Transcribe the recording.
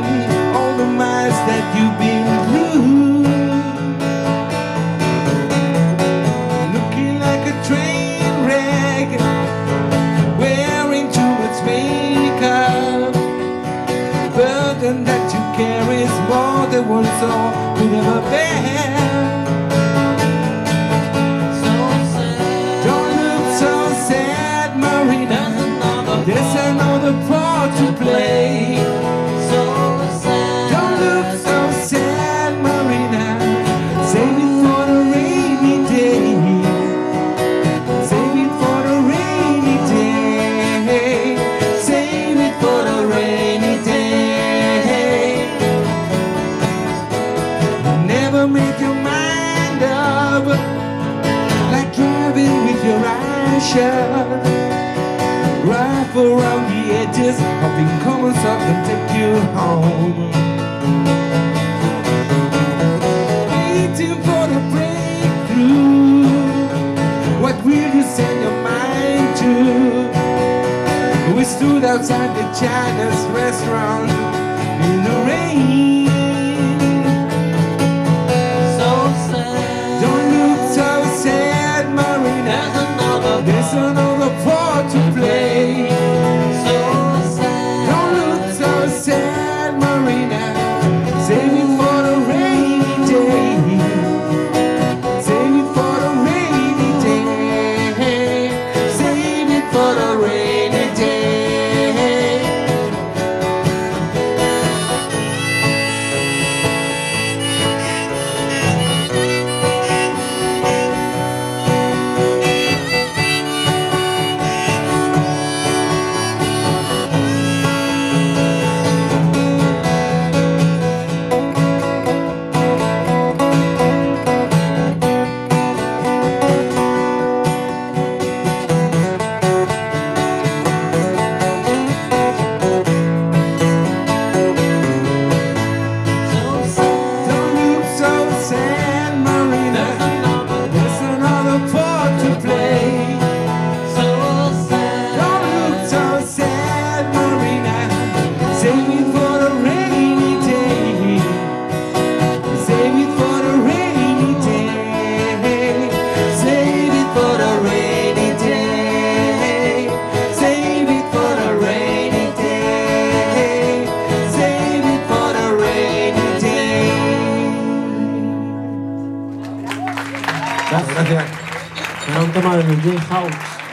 even all the miles that you've been through. Looking like a train wreck, wearing too much makeup. Burden that you carry is more than one soul could ever bear. There's another part to play. So sad. Don't look so sad, Marina. Save it for the rainy day. Save it for the rainy day. Save it for the rainy day. Never make your mind up, like driving with your eyes shut. Drive around the edges, hoping common sense can take you home. Waiting for the breakthrough. What will you send your mind to? We stood outside the China's restaurant in the rain. So sad. Don't look so sad, Marina. There's another part to play. So sad. Don't look so sad, Marina. Save it for the rainy day. Save it for the rainy day. Save it for the rainy day. Gracias. Me han tomado el house.